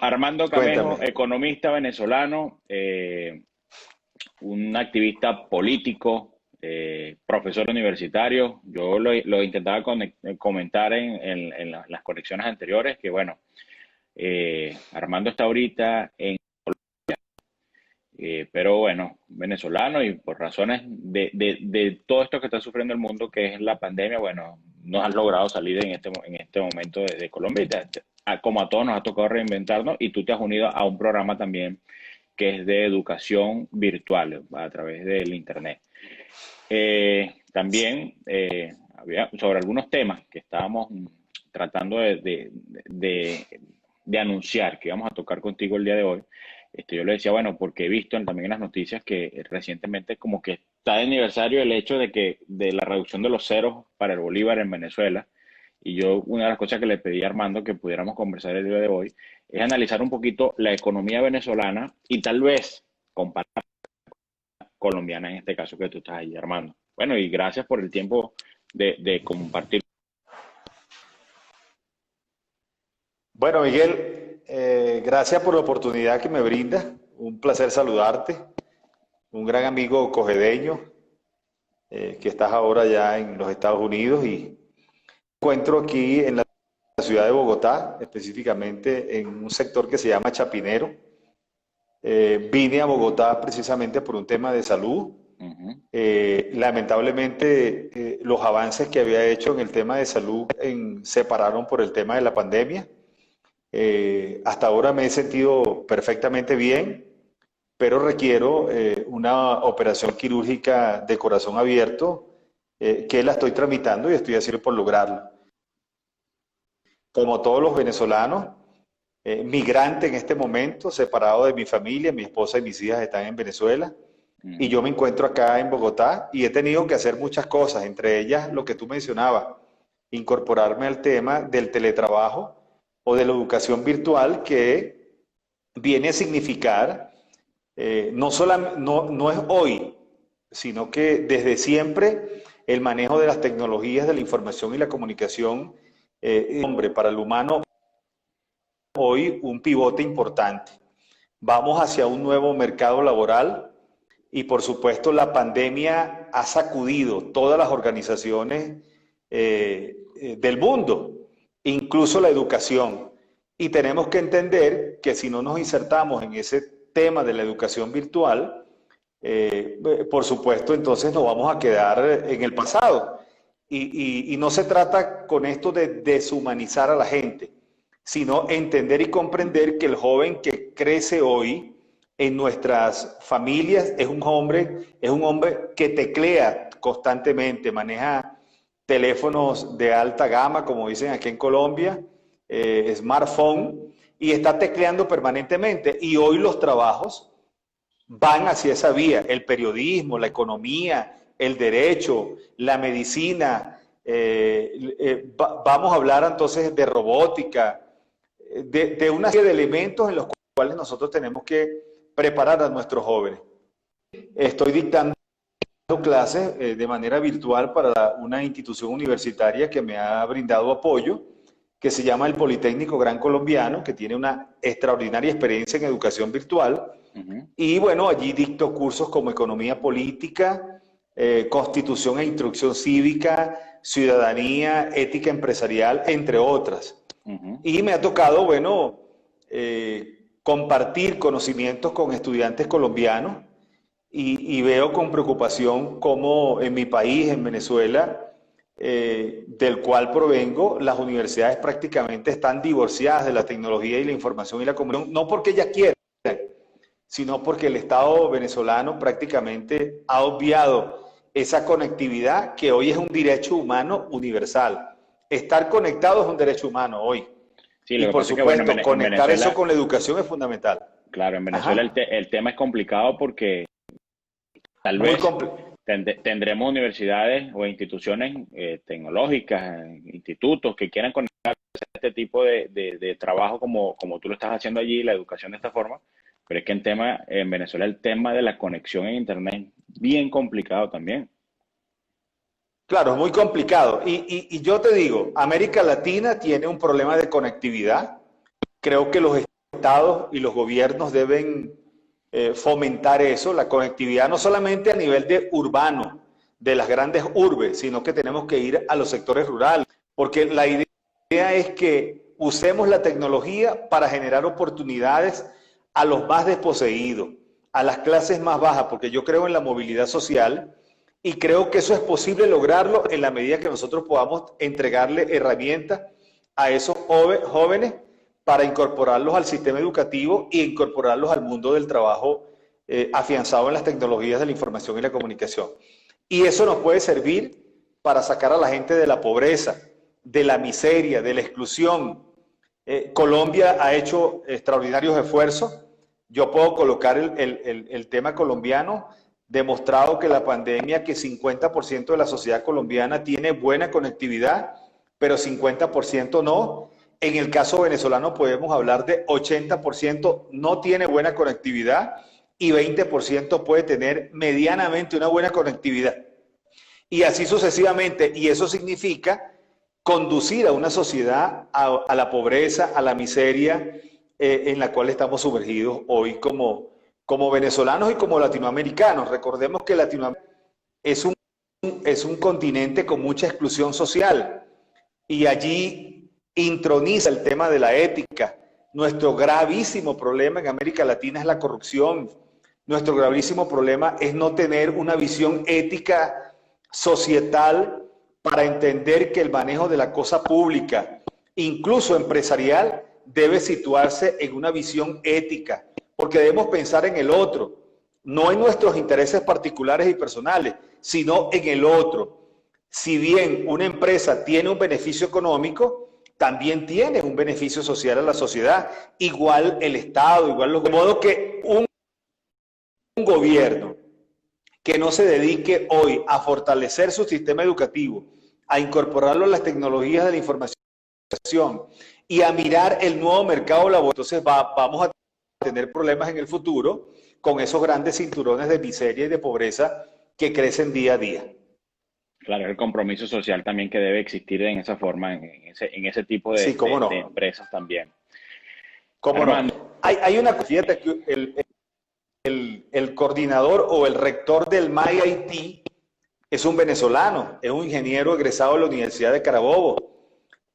Armando Camejo, Cuéntame. economista venezolano, un activista político, profesor universitario. Yo lo intentaba comentar las conexiones anteriores, que bueno, Armando está ahorita pero bueno, venezolano y por razones de todo esto que está sufriendo el mundo, que es la pandemia, bueno, no has logrado salir en este momento de Colombia y como a todos nos ha tocado reinventarnos y tú te has unido a un programa también que es de educación virtual a través del Internet. También había sobre algunos temas que estábamos tratando de anunciar que íbamos a tocar contigo el día de hoy. Yo le decía, bueno, porque he visto también en las noticias que recientemente como que está de aniversario el hecho de la reducción de los ceros para el bolívar en Venezuela. Y yo, una de las cosas que le pedí a Armando que pudiéramos conversar el día de hoy es analizar un poquito la economía venezolana y tal vez comparar colombiana en este caso que tú estás ahí, Armando. Bueno, y gracias por el tiempo de compartir. Bueno, Miguel, gracias por la oportunidad que me brindas. Un placer saludarte. Un gran amigo cojedeño, que estás ahora ya en los Estados Unidos y me encuentro aquí en la ciudad de Bogotá, específicamente en un sector que se llama Chapinero. Vine a Bogotá precisamente por un tema de salud. Ujú. Lamentablemente, los avances que había hecho en el tema de salud se pararon por el tema de la pandemia. Hasta ahora me he sentido perfectamente bien, pero requiero una operación quirúrgica de corazón abierto, que la estoy tramitando y estoy haciendo por lograrlo. Como todos los venezolanos, migrante en este momento, separado de mi familia, mi esposa y mis hijas están en Venezuela y Ujú. yo me encuentro acá en Bogotá y he tenido que hacer muchas cosas, entre ellas lo que tú mencionabas, incorporarme al tema del teletrabajo o de la educación virtual, que viene a significar, no es hoy, sino que desde siempre el manejo de las tecnologías de la información y la comunicación, hombre, para el humano hoy un pivote importante. Vamos hacia un nuevo mercado laboral y por supuesto la pandemia ha sacudido todas las organizaciones del mundo, incluso la educación. Y tenemos que entender que si no nos insertamos en ese tema de la educación virtual, por supuesto entonces nos vamos a quedar en el pasado. Y no se trata con esto de deshumanizar a la gente, sino entender y comprender que el joven que crece hoy en nuestras familias es un hombre que teclea constantemente, maneja teléfonos de alta gama, como dicen aquí en Colombia, smartphone, y está tecleando permanentemente. Y hoy los trabajos van hacia esa vía, el periodismo, la economía, el derecho, la medicina. Vamos a hablar entonces de robótica, de una serie de elementos en los cuales nosotros tenemos que preparar a nuestros jóvenes. Estoy dictando clases de manera virtual para una institución universitaria que me ha brindado apoyo, que se llama el Politécnico Gran Colombiano, que tiene una extraordinaria experiencia en educación virtual. Ujú. Y bueno, allí dicto cursos como economía política, constitución e instrucción cívica, ciudadanía, ética empresarial, entre otras. Ujú. Y me ha tocado, bueno, compartir conocimientos con estudiantes colombianos y veo con preocupación cómo en mi país, en Venezuela, del cual provengo, las universidades prácticamente están divorciadas de la tecnología y la información y la comunicación, no porque ellas quieran, sino porque el Estado venezolano prácticamente ha obviado esa conectividad que hoy es un derecho humano universal. Estar conectado es un derecho humano hoy. Sí, Y lo que por pasa es que, bueno, supuesto, En conectar eso Venezuela, con la educación es fundamental. claro, en Venezuela Ajá. el tema es complicado porque tal Muy vez complejo. tendremos universidades o instituciones tecnológicas, institutos que quieran conectar este tipo de trabajo como tú lo estás haciendo allí, la educación de esta forma, pero es que en Venezuela el tema de la conexión en Internet es bien complicado también. Claro, es muy complicado. Y yo te digo, América Latina tiene un problema de conectividad. Creo que los estados y los gobiernos deben fomentar eso, la conectividad, no solamente a nivel de urbano, de las grandes urbes, sino que tenemos que ir a los sectores rurales, porque la idea es que usemos la tecnología para generar oportunidades a los más desposeídos, a las clases más bajas, porque yo creo en la movilidad social y creo que eso es posible lograrlo en la medida que nosotros podamos entregarle herramientas a esos jóvenes para incorporarlos al sistema educativo e incorporarlos al mundo del trabajo afianzado en las tecnologías de la información y la comunicación. Y eso nos puede servir para sacar a la gente de la pobreza, de la miseria, de la exclusión. Colombia ha hecho extraordinarios esfuerzos. Yo puedo colocar el tema colombiano, demostrado que la pandemia, que 50% de la sociedad colombiana tiene buena conectividad, pero 50% no. En el caso venezolano podemos hablar de 80% no tiene buena conectividad y 20% puede tener medianamente una buena conectividad. Y así sucesivamente. Y eso significa conducir a una sociedad a la pobreza, a la miseria en la cual estamos sumergidos hoy como venezolanos y como latinoamericanos. Recordemos que Latinoamérica es un continente con mucha exclusión social y allí introniza el tema de la ética. Nuestro gravísimo problema en América Latina es la corrupción. Nuestro gravísimo problema es no tener una visión ética societal para entender que el manejo de la cosa pública, incluso empresarial, debe situarse en una visión ética, porque debemos pensar en el otro, no en nuestros intereses particulares y personales, sino en el otro. Si bien una empresa tiene un beneficio económico, también tiene un beneficio social a la sociedad, igual el Estado, igual los... De modo que un gobierno que no se dedique hoy a fortalecer su sistema educativo, a incorporarlo a las tecnologías de la información y a mirar el nuevo mercado laboral, entonces vamos a tener problemas en el futuro con esos grandes cinturones de miseria y de pobreza que crecen día a día. Claro, el compromiso social también que debe existir en esa forma, en ese tipo de, Sí, cómo no. de empresas también. ¿Cómo Armando, no? Hay una fíjate que el coordinador o el rector del MIT es un venezolano, es un ingeniero egresado de la Universidad de Carabobo.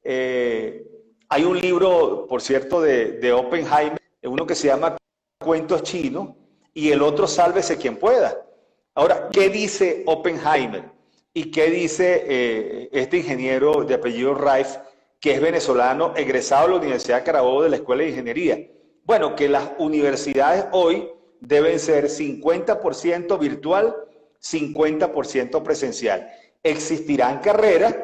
Hay un libro, por cierto, de Oppenheimer, uno que se llama Cuentos Chinos y el otro Sálvese quien pueda. Ahora, ¿qué dice Oppenheimer? ¿Y qué dice este ingeniero de apellido Reif, que es venezolano, egresado de la Universidad de Carabobo de la Escuela de Ingeniería? Bueno, que las universidades hoy deben ser 50% virtual, 50% presencial. Existirán carreras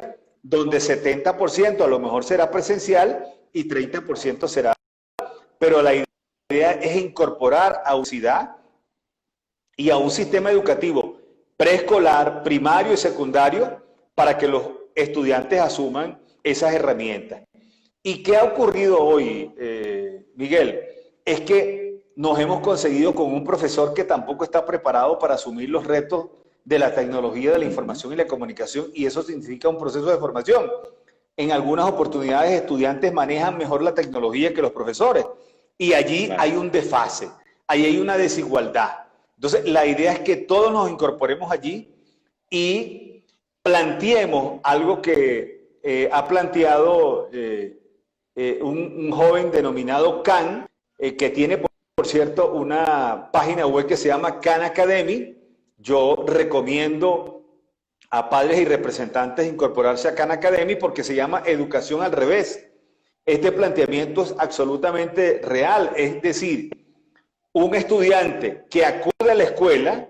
donde 70% a lo mejor será presencial y 30% será. Pero la idea es incorporar a universidad y a un sistema educativo preescolar, primario y secundario para que los estudiantes asuman esas herramientas. ¿Y qué ha ocurrido hoy, Miguel? Es que nos hemos conseguido con un profesor que tampoco está preparado para asumir los retos de la tecnología de la información y la comunicación, y eso significa un proceso de formación. En algunas oportunidades estudiantes manejan mejor la tecnología que los profesores, y allí hay un desfase, ahí hay una desigualdad. Entonces, la idea es que todos nos incorporemos allí y planteemos algo que ha planteado un joven denominado Khan, que tiene, por cierto, una página web que se llama Khan Academy. Yo recomiendo a padres y representantes incorporarse a Khan Academy porque se llama Educación al Revés. Este planteamiento es absolutamente real, es decir, un estudiante que acude a la escuela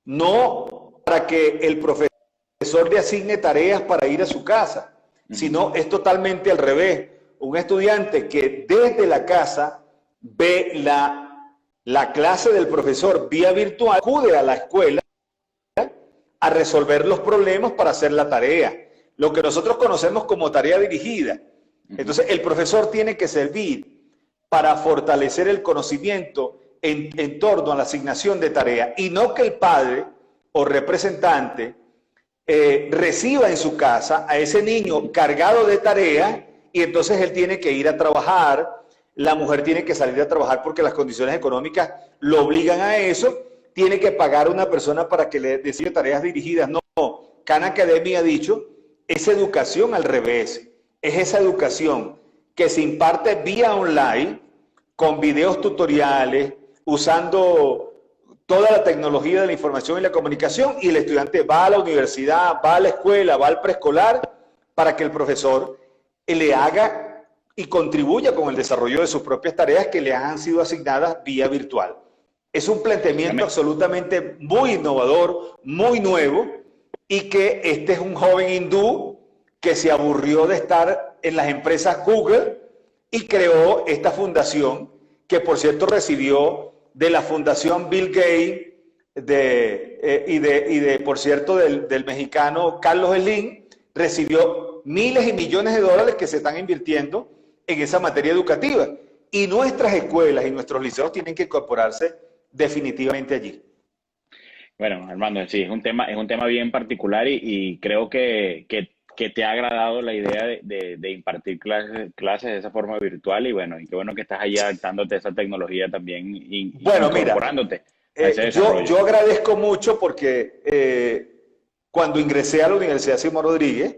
no para que el profesor le asigne tareas para ir a su casa, sino es totalmente al revés. Un estudiante que desde la casa ve la clase del profesor vía virtual, acude a la escuela a resolver los problemas para hacer la tarea, lo que nosotros conocemos como tarea dirigida. Entonces, el profesor tiene que servir para fortalecer el conocimiento en torno a la asignación de tarea y no que el padre o representante reciba en su casa a ese niño cargado de tarea y entonces él tiene que ir a trabajar, la mujer tiene que salir a trabajar porque las condiciones económicas lo obligan a eso, tiene que pagar a una persona para que le decide tareas dirigidas. No, Khan Academy ha dicho, es educación al revés, es esa educación que se imparte vía online, con videos tutoriales, usando toda la tecnología de la información y la comunicación, y el estudiante va a la universidad, va a la escuela, va al preescolar, para que el profesor le haga y contribuya con el desarrollo de sus propias tareas que le han sido asignadas vía virtual. Es un planteamiento absolutamente muy innovador, muy nuevo, y que este es un joven hindú que se aburrió de estar en las empresas Google y creó esta fundación, que por cierto recibió de la Fundación Bill Gates por cierto, del mexicano Carlos Slim, recibió miles y millones de dólares que se están invirtiendo en esa materia educativa. Y nuestras escuelas y nuestros liceos tienen que incorporarse definitivamente allí. Bueno, Armando, sí, es un tema bien particular y creo que te ha agradado la idea de impartir clases de esa forma virtual y bueno, y qué bueno que estás ahí adaptándote a esa tecnología también y bueno, incorporándote a ese desarrollo. Yo agradezco mucho porque cuando ingresé a la Universidad Simón Rodríguez,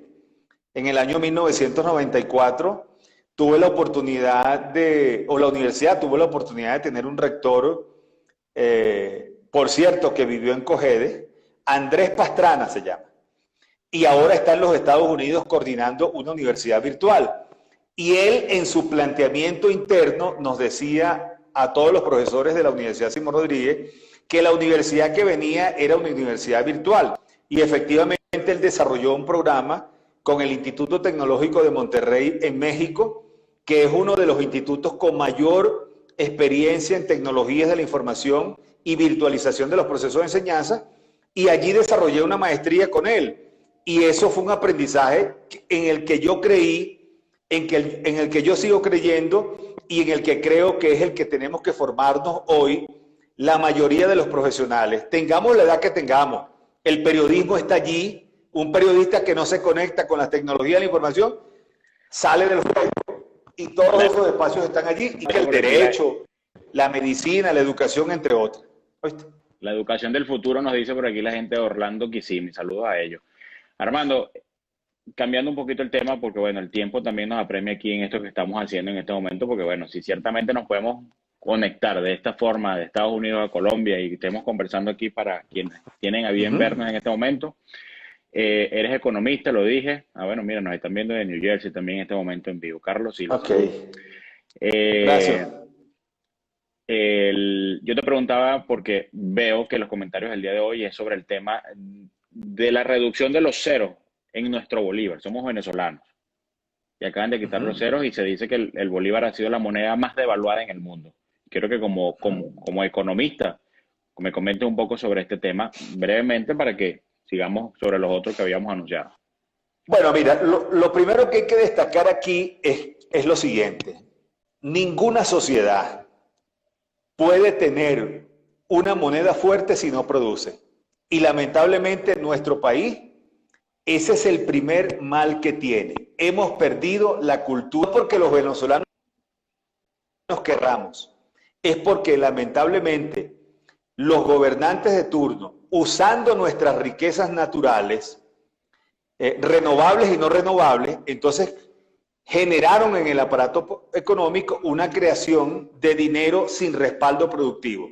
en el año 1994, tuve la oportunidad la universidad tuvo la oportunidad de tener un rector, por cierto, que vivió en Cojedes, Andrés Pastrana se llama, y ahora está en los Estados Unidos coordinando una universidad virtual. Y él, en su planteamiento interno, nos decía a todos los profesores de la Universidad Simón Rodríguez que la universidad que venía era una universidad virtual. Y efectivamente él desarrolló un programa con el Instituto Tecnológico de Monterrey en México, que es uno de los institutos con mayor experiencia en tecnologías de la información y virtualización de los procesos de enseñanza, y allí desarrollé una maestría con él. Y eso fue un aprendizaje en el que yo creí, en el que yo sigo creyendo y en el que creo que es el que tenemos que formarnos hoy la mayoría de los profesionales. Tengamos la edad que tengamos, el periodismo está allí. Un periodista que no se conecta con las tecnologías de la información sale del juego, y todos esos espacios están allí, y que el derecho, la medicina, la educación, entre otras. ¿Oíste? La educación del futuro, nos dice por aquí la gente de Orlando Kissimmee. Saludos a ellos. Armando, cambiando un poquito el tema, porque bueno, el tiempo también nos apremia aquí en esto que estamos haciendo en este momento, porque bueno, si ciertamente nos podemos conectar de esta forma de Estados Unidos a Colombia y estemos conversando aquí para quienes tienen a bien vernos en este momento. Eres economista, lo dije. Bueno, mira, nos están viendo de New Jersey también en este momento en vivo. Carlos Silva. Ok. Gracias. Yo te preguntaba porque veo que los comentarios del día de hoy es sobre el tema de la reducción de los ceros en nuestro bolívar. Somos venezolanos y acaban de quitar los ceros y se dice que el bolívar ha sido la moneda más devaluada en el mundo. Quiero que como economista me comentes un poco sobre este tema brevemente para que sigamos sobre los otros que habíamos anunciado. Bueno, mira, lo primero que hay que destacar aquí es lo siguiente. Ninguna sociedad puede tener una moneda fuerte si no produce. Y lamentablemente en nuestro país, ese es el primer mal que tiene. Hemos perdido la cultura porque los venezolanos nos querramos. Es porque lamentablemente los gobernantes de turno, usando nuestras riquezas naturales, renovables y no renovables, entonces generaron en el aparato económico una creación de dinero sin respaldo productivo.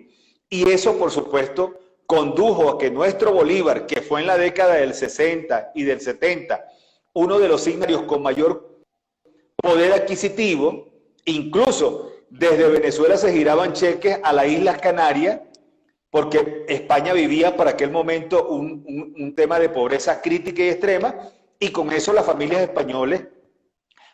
Y eso, por supuesto, condujo a que nuestro bolívar, que fue en la década del 60 y del 70, uno de los signarios con mayor poder adquisitivo, incluso desde Venezuela se giraban cheques a las Islas Canarias, porque España vivía para aquel momento un tema de pobreza crítica y extrema, y con eso las familias españoles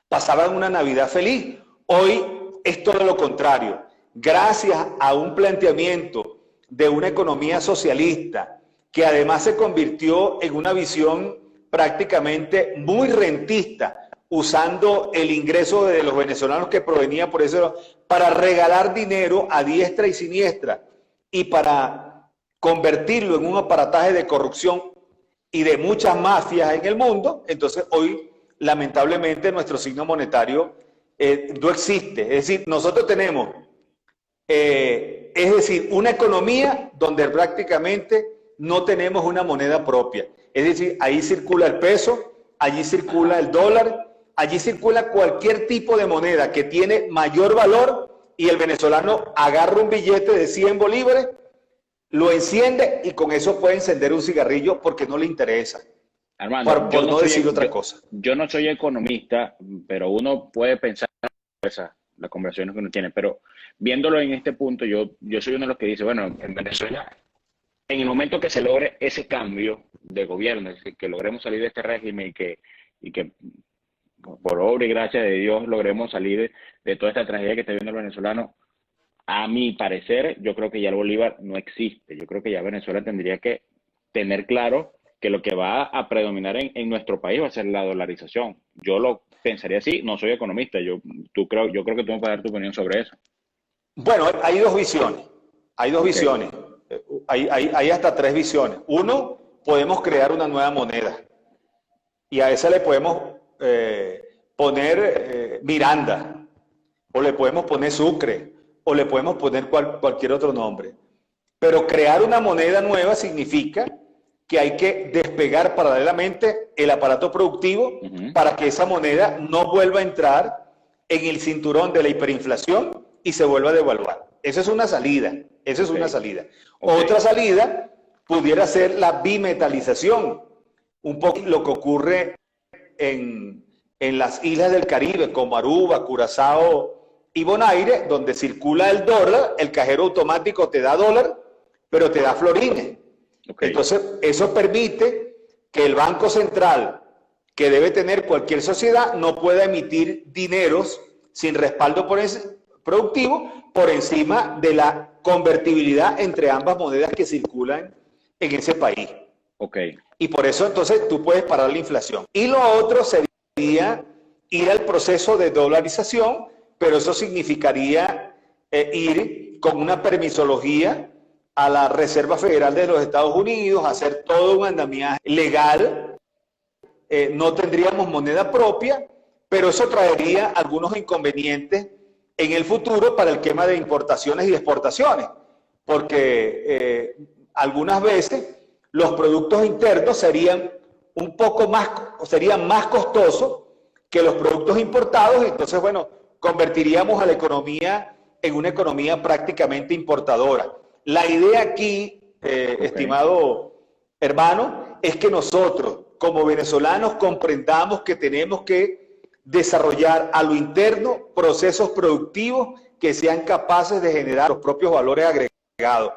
pasaban una Navidad feliz. Hoy es todo lo contrario. Gracias a un planteamiento de una economía socialista, que además se convirtió en una visión prácticamente muy rentista, usando el ingreso de los venezolanos que provenía por eso, para regalar dinero a diestra y siniestra, y para convertirlo en un aparataje de corrupción y de muchas mafias en el mundo. Entonces hoy, lamentablemente, nuestro signo monetario no existe. Es decir, nosotros tenemos, es decir, una economía donde prácticamente no tenemos una moneda propia. Es decir, ahí circula el peso, allí circula el dólar, allí circula cualquier tipo de moneda que tiene mayor valor y el venezolano agarra un billete de 100 bolívares, lo enciende y con eso puede encender un cigarrillo porque no le interesa. Armando, Por no decir otra cosa. Yo no soy economista, pero uno puede pensar las conversaciones que uno tiene, pero viéndolo en este punto, yo soy uno de los que dice, bueno, en Venezuela, en el momento que se logre ese cambio de gobierno, es decir, que logremos salir de este régimen y que por obra y gracia de Dios logremos salir de toda esta tragedia que está viviendo el venezolano, a mi parecer, yo creo que ya el Bolívar no existe. Yo creo que ya Venezuela tendría que tener claro que lo que va a predominar en nuestro país va a ser la dolarización. Yo lo pensaría así, no soy economista, yo creo que tú me puedes dar tu opinión sobre eso. Bueno, hay dos visiones. Hay dos Ok. visiones. Hay hasta tres visiones. Uno, podemos crear una nueva moneda. Y a esa le podemos poner Miranda, o le podemos poner Sucre, o le podemos poner cualquier otro nombre. Pero crear una moneda nueva significa que hay que despegar paralelamente el aparato productivo para que esa moneda no vuelva a entrar en el cinturón de la hiperinflación y se vuelva a devaluar. Esa es una salida. Esa es una salida. Otra salida pudiera ser la bimetalización, un poco lo que ocurre en las islas del Caribe, como Aruba, Curazao y Bonaire, donde circula el dólar, el cajero automático te da dólar, pero te da florines. Entonces, eso permite que el Banco Central, que debe tener cualquier sociedad, no pueda emitir dineros sin respaldo productivo por encima de la convertibilidad entre ambas monedas que circulan en ese país. Y por eso entonces tú puedes parar la inflación. Y lo otro sería ir al proceso de dolarización, pero eso significaría ir con una permisología a la Reserva Federal de los Estados Unidos, hacer todo un andamiaje legal. No tendríamos moneda propia, pero eso traería algunos inconvenientes en el futuro para el tema de importaciones y exportaciones, porque algunas veces los productos internos serían un poco más, serían más costosos que los productos importados, y entonces, bueno, convertiríamos a la economía en una economía prácticamente importadora. La idea aquí, estimado hermano, es que nosotros, como venezolanos, comprendamos que tenemos que desarrollar a lo interno procesos productivos que sean capaces de generar los propios valores agregados.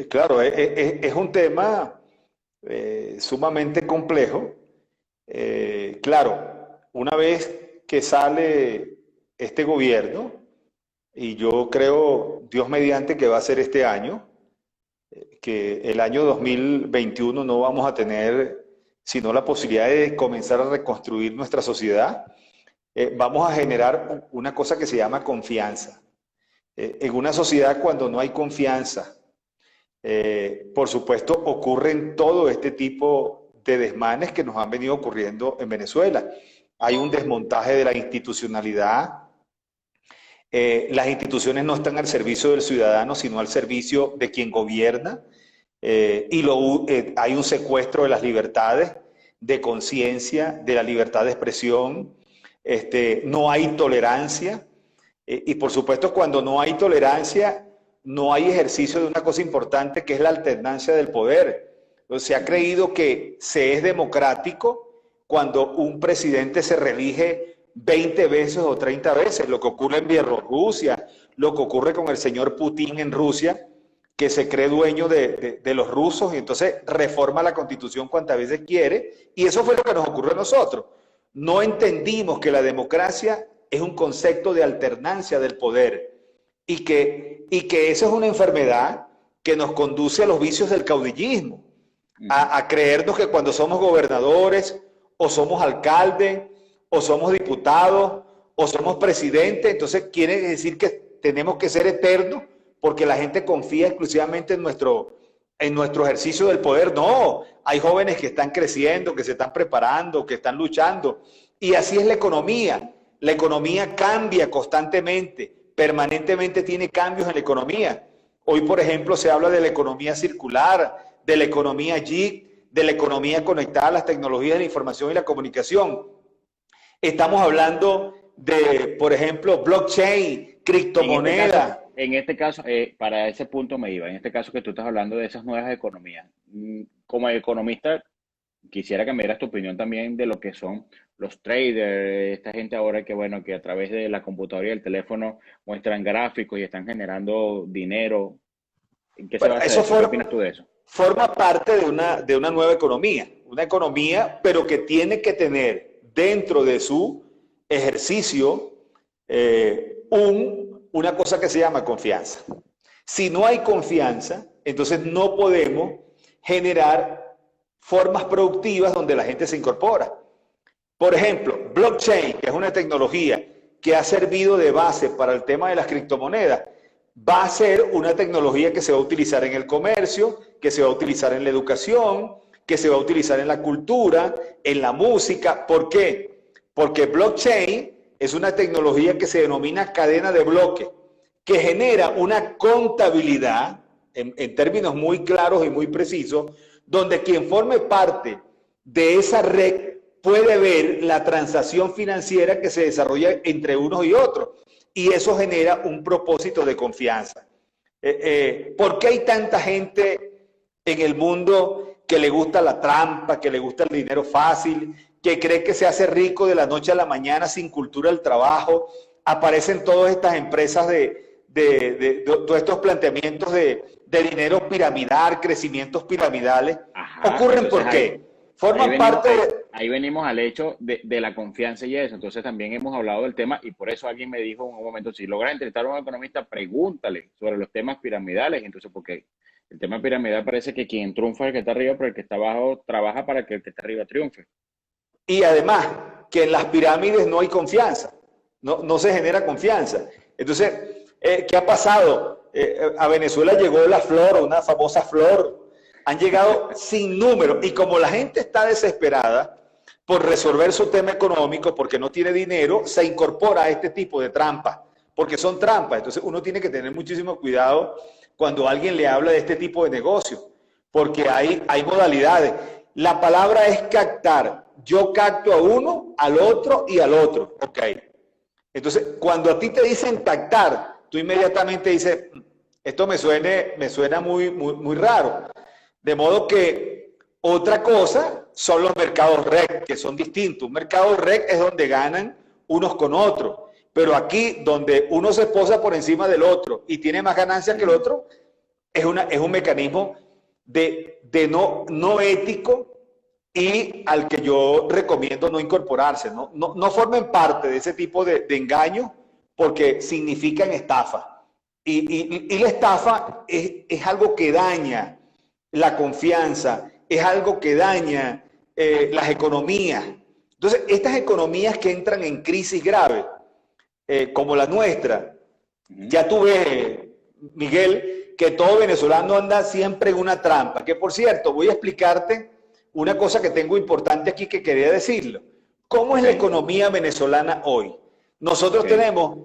Claro, es un tema sumamente complejo. Claro, una vez que sale este gobierno, y yo creo, Dios mediante, que va a ser este año, que el año 2021 no vamos a tener sino la posibilidad de comenzar a reconstruir nuestra sociedad, vamos a generar una cosa que se llama confianza. En una sociedad, cuando no hay confianza, por supuesto, ocurren todo este tipo de desmanes que nos han venido ocurriendo en Venezuela. Hay un desmontaje de la institucionalidad. Las instituciones no están al servicio del ciudadano, sino al servicio de quien gobierna. Hay un secuestro de las libertades de conciencia, de la libertad de expresión. No hay tolerancia. Y por supuesto, cuando no hay tolerancia, no hay ejercicio de una cosa importante, que es la alternancia del poder. Entonces, se ha creído que se es democrático cuando un presidente se reelige 20 veces o 30 veces, lo que ocurre en Bielorrusia, lo que ocurre con el señor Putin en Rusia, que se cree dueño de los rusos y entonces reforma la constitución cuantas veces quiere, y eso fue lo que nos ocurrió a nosotros. No entendimos que la democracia es un concepto de alternancia del poder y que eso es una enfermedad que nos conduce a los vicios del caudillismo, a creernos que cuando somos gobernadores o somos alcaldes o somos diputados o somos presidentes, entonces quiere decir que tenemos que ser eternos porque la gente confía exclusivamente en nuestro ejercicio del poder. No, hay jóvenes que están creciendo, que se están preparando, que están luchando, y así es la economía. La economía cambia constantemente, permanentemente tiene cambios en la economía. Hoy, por ejemplo, se habla de la economía circular, de la economía gig, de la economía conectada a las tecnologías de la información y la comunicación. Estamos hablando de, por ejemplo, blockchain, criptomonedas. En este caso, para ese punto me iba. En este caso que tú estás hablando de esas nuevas economías. Como economista, quisiera que me dieras tu opinión también de lo que son los traders, esta gente ahora que, bueno, que a través de la computadora y el teléfono muestran gráficos y están generando dinero. ¿En qué se Bueno, basa eso eso? ¿Qué opinas tú de eso? forma parte de una nueva una economía, pero que tiene que tener dentro de su ejercicio una cosa que se llama confianza. Si no hay confianza, entonces no podemos generar formas productivas donde la gente se incorpora. Por ejemplo, blockchain, que es una tecnología que ha servido de base para el tema de las criptomonedas, va a ser una tecnología que se va a utilizar en el comercio, que se va a utilizar en la educación, que se va a utilizar en la cultura, en la música. ¿Por qué? Porque blockchain es una tecnología que se denomina cadena de bloques, que genera una contabilidad, en términos muy claros y muy precisos, donde quien forme parte de esa red puede ver la transacción financiera que se desarrolla entre unos y otros. Y eso genera un propósito de confianza. ¿Por qué hay tanta gente en el mundo que le gusta la trampa, que le gusta el dinero fácil, que cree que se hace rico de la noche a la mañana sin cultura del trabajo? Aparecen todas estas empresas todos estos planteamientos de dinero piramidal, crecimientos piramidales. Ajá, ¿Ocurren por qué? Forman parte de... Ahí venimos al hecho de la confianza y eso. Entonces también hemos hablado del tema y por eso alguien me dijo en un momento, si logras entrevistar a un economista, pregúntale sobre los temas piramidales. Entonces, porque el tema piramidal parece que quien triunfa es el que está arriba, pero el que está abajo trabaja para que el que está arriba triunfe. Y además, que en las pirámides no hay confianza, no se genera confianza. Entonces, ¿qué ha pasado? A Venezuela llegó la flor, una famosa flor. Han llegado sin número. Y como la gente está desesperada por resolver su tema económico, porque no tiene dinero, se incorpora a este tipo de trampas, porque son trampas. Entonces uno tiene que tener muchísimo cuidado cuando alguien le habla de este tipo de negocio, porque hay modalidades. La palabra es captar. Yo capto a uno, al otro y al otro. Ok. Entonces, cuando a ti te dicen captar, tú inmediatamente dices, esto me suena muy raro. De modo que otra cosa son los mercados REC, que son distintos. Un mercado REC es donde ganan unos con otros. Pero aquí, donde uno se posa por encima del otro y tiene más ganancias que el otro, es un mecanismo no ético y al que yo recomiendo no incorporarse. No formen parte de ese tipo de engaños porque significan estafa. Y la estafa es algo que daña la confianza, es algo que daña las economías. Entonces, estas economías que entran en crisis grave, como la nuestra, ya tú ves, Miguel, que todo venezolano anda siempre en una trampa. Que por cierto, voy a explicarte una cosa que tengo importante aquí que quería decirlo. ¿Cómo es la economía venezolana hoy? Nosotros tenemos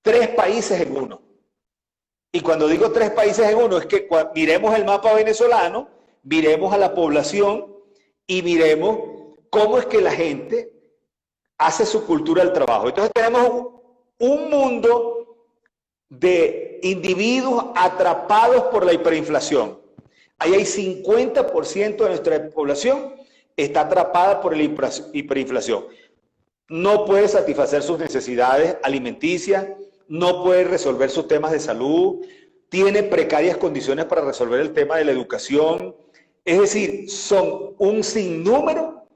3 países en uno. Y cuando digo 3 países en uno, es que miremos el mapa venezolano, miremos a la población y miremos cómo es que la gente hace su cultura del trabajo. Entonces tenemos un mundo de individuos atrapados por la hiperinflación. Ahí hay 50% de nuestra población está atrapada por la hiperinflación. No puede satisfacer sus necesidades alimenticias, no puede resolver sus temas de salud, tiene precarias condiciones para resolver el tema de la educación. Es decir, son un sinnúmero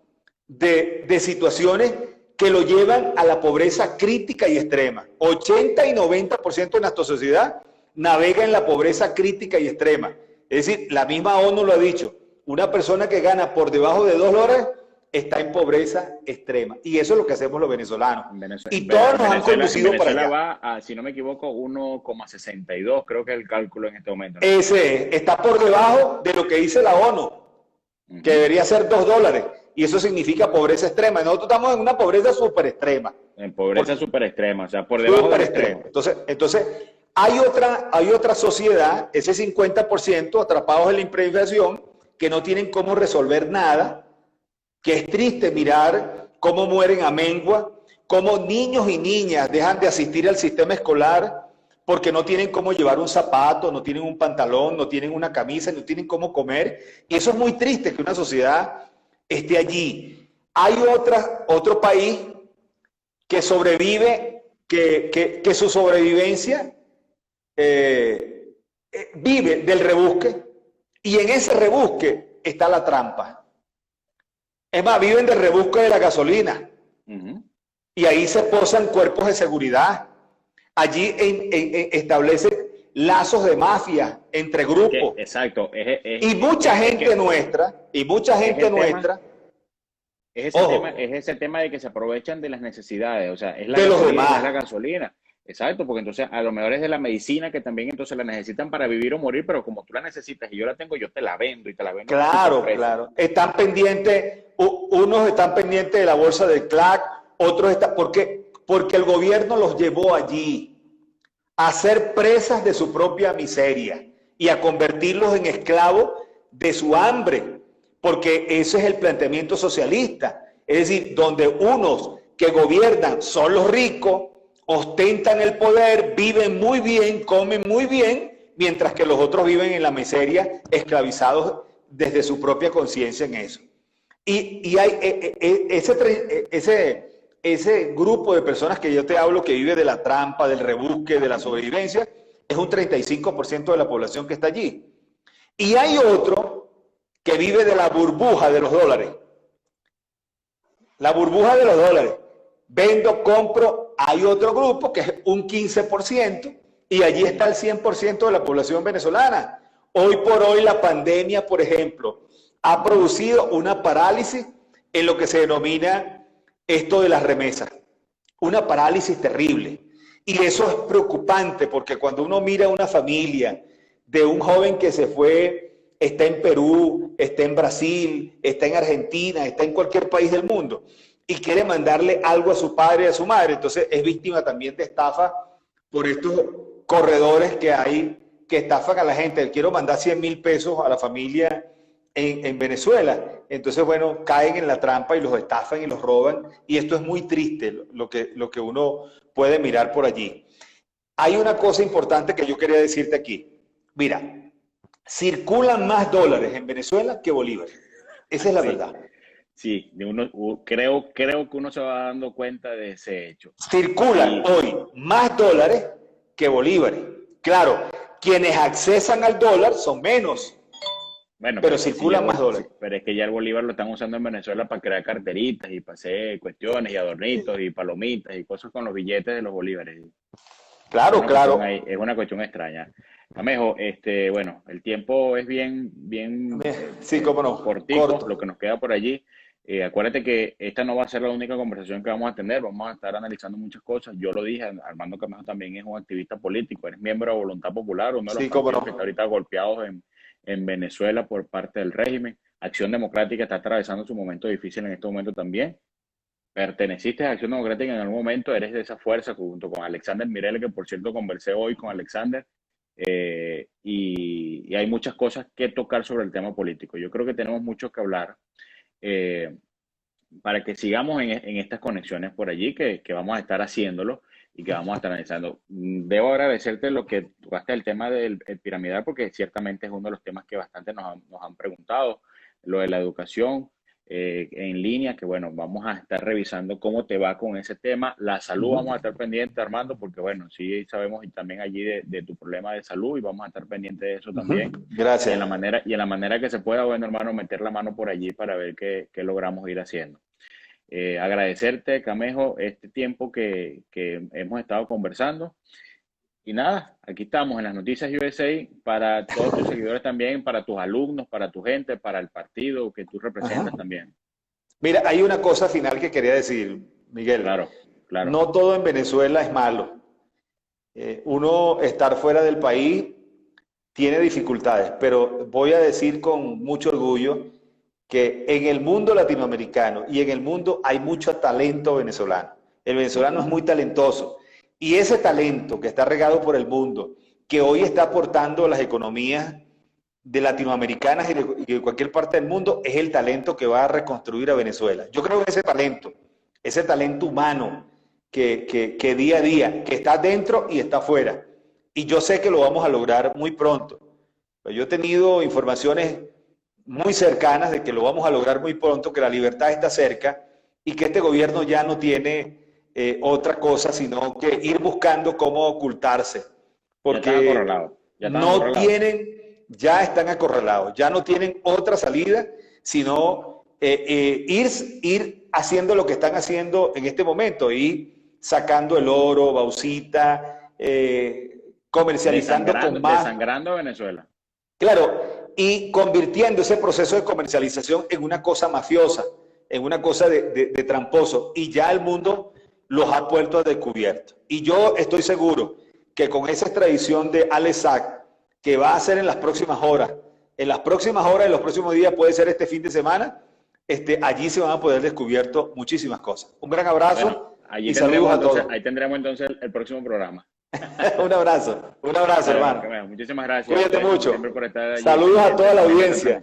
de situaciones que lo llevan a la pobreza crítica y extrema. 80 y 90% de nuestra sociedad navega en la pobreza crítica y extrema. Es decir, la misma ONU lo ha dicho, una persona que gana por debajo de $2 está en pobreza extrema. Y eso es lo que hacemos los venezolanos. Y todos nos han conducido para allá. Va a, si no me equivoco, 1,62, creo que es el cálculo en este momento, ¿no? Ese está por debajo de lo que dice la ONU, que debería ser $2. Y eso significa pobreza extrema. Nosotros estamos en una pobreza súper extrema. En pobreza súper extrema, o sea, por debajo Súper del extremo. extremo. Entonces hay otra sociedad, ese 50% atrapados en la hiperinflación, que no tienen cómo resolver nada, que es triste mirar cómo mueren a mengua, cómo niños y niñas dejan de asistir al sistema escolar porque no tienen cómo llevar un zapato, no tienen un pantalón, no tienen una camisa, no tienen cómo comer. Y eso es muy triste que una sociedad esté allí. Hay otro país que sobrevive, que su sobrevivencia vive del rebusque, y en ese rebusque está la trampa. Es más, viven del rebusque de la gasolina. Y ahí se posan cuerpos de seguridad. Allí establecen lazos de mafia entre grupos. Exacto. Y mucha gente nuestra, es ese tema de que se aprovechan de las necesidades, o sea, es la de los gasolina, demás. es la gasolina. Exacto, porque entonces a lo mejor es de la medicina que también entonces la necesitan para vivir o morir, pero como tú la necesitas y yo la tengo, yo te la vendo y te la vendo a Claro, superprecio. claro. Están pendientes, unos están pendientes de la bolsa del CLAC, otros están, porque el gobierno los llevó allí a ser presas de su propia miseria y a convertirlos en esclavos de su hambre, porque ese es el planteamiento socialista. Es decir, donde unos que gobiernan son los ricos, ostentan el poder, viven muy bien, comen muy bien, mientras que los otros viven en la miseria, esclavizados desde su propia conciencia en eso. Y hay ese grupo de personas que yo te hablo que vive de la trampa, del rebusque, de la sobrevivencia, es un 35% de la población que está allí. Y hay otro que vive de la burbuja de los dólares. La burbuja de los dólares. Vendo, compro. Hay otro grupo que es un 15%, y allí está el 100% de la población venezolana. Hoy por hoy la pandemia, por ejemplo, ha producido una parálisis en lo que se denomina esto de las remesas. Una parálisis terrible. Y eso es preocupante, porque cuando uno mira una familia de un joven que se fue, está en Perú, está en Brasil, está en Argentina, está en cualquier país del mundo, y quiere mandarle algo a su padre y a su madre, entonces es víctima también de estafa por estos corredores que hay que estafan a la gente. Quiero mandar 100.000 pesos a la familia en Venezuela. Entonces, bueno, caen en la trampa y los estafan y los roban. Y esto es muy triste lo que uno puede mirar por allí. Hay una cosa importante que yo quería decirte aquí. Mira, circulan más dólares en Venezuela que bolívares. Esa es la verdad. Sí, creo que uno se va dando cuenta de ese hecho. Circulan hoy más dólares que bolívares. Claro, quienes accesan al dólar son menos, bueno, pero circulan más dólares. Pero es que ya el bolívar lo están usando en Venezuela para crear carteritas y para hacer cuestiones y adornitos y palomitas y cosas con los billetes de los bolívares. Claro, claro. Es una cuestión extraña. Amejo, bueno, el tiempo es bien sí, cómo no, cortico, corto. lo que nos queda por allí. Acuérdate que esta no va a ser la única conversación que vamos a tener, vamos a estar analizando muchas cosas. Yo lo dije, Armando Camejo también es un activista político, eres miembro de Voluntad Popular, uno de los partidos que está ahorita golpeados en Venezuela por parte del régimen. Acción Democrática está atravesando su momento difícil en este momento también. Perteneciste a Acción Democrática en algún momento, eres de esa fuerza junto con Alexander Mirele, que por cierto conversé hoy con Alexander. Y hay muchas cosas que tocar sobre el tema político. Yo creo que tenemos mucho que hablar para que sigamos en estas conexiones por allí, que vamos a estar haciéndolo y que vamos a estar analizando. Debo agradecerte lo que tocaste el tema del piramidal, porque ciertamente es uno de los temas que bastante nos han preguntado, lo de la educación en línea, que bueno, vamos a estar revisando cómo te va con ese tema. La salud vamos a estar pendientes, Armando, porque bueno, sí sabemos y también allí de tu problema de salud y vamos a estar pendientes de eso también. Gracias. Y en la manera que se pueda, bueno, hermano, meter la mano por allí para ver qué logramos ir haciendo. Agradecerte, Camejo, este tiempo que hemos estado conversando. Y nada, aquí estamos en las Noticias USA para todos tus seguidores también, para tus alumnos, para tu gente, para el partido que tú representas también. Mira, hay una cosa final que quería decir, Miguel. Claro. No todo en Venezuela es malo. Uno estar fuera del país tiene dificultades, pero voy a decir con mucho orgullo que en el mundo latinoamericano y en el mundo hay mucho talento venezolano. El venezolano es muy talentoso. Y ese talento que está regado por el mundo, que hoy está aportando a las economías de latinoamericanas y de cualquier parte del mundo, es el talento que va a reconstruir a Venezuela. Yo creo que ese talento humano que día a día, que está dentro y está afuera. Y yo sé que lo vamos a lograr muy pronto. Yo he tenido informaciones muy cercanas de que lo vamos a lograr muy pronto, que la libertad está cerca y que este gobierno ya no tiene otra cosa sino que ir buscando cómo ocultarse. Porque ya están acorralados, ya no tienen otra salida sino ir haciendo lo que están haciendo en este momento y sacando el oro, bauxita, comercializando con más. Desangrando a Venezuela. Claro, y convirtiendo ese proceso de comercialización en una cosa mafiosa, en una cosa de tramposo, y ya el mundo los ha puesto a descubierto. Y yo estoy seguro que con esa extradición de Alex Saab, que va a ser en las próximas horas, en los próximos días, puede ser este fin de semana, allí se van a poder descubierto muchísimas cosas. Un gran abrazo y saludos a todos. Ahí tendremos entonces el próximo programa. Un abrazo, hermano. Muchísimas gracias. Cuídate mucho. Saludos a toda la audiencia.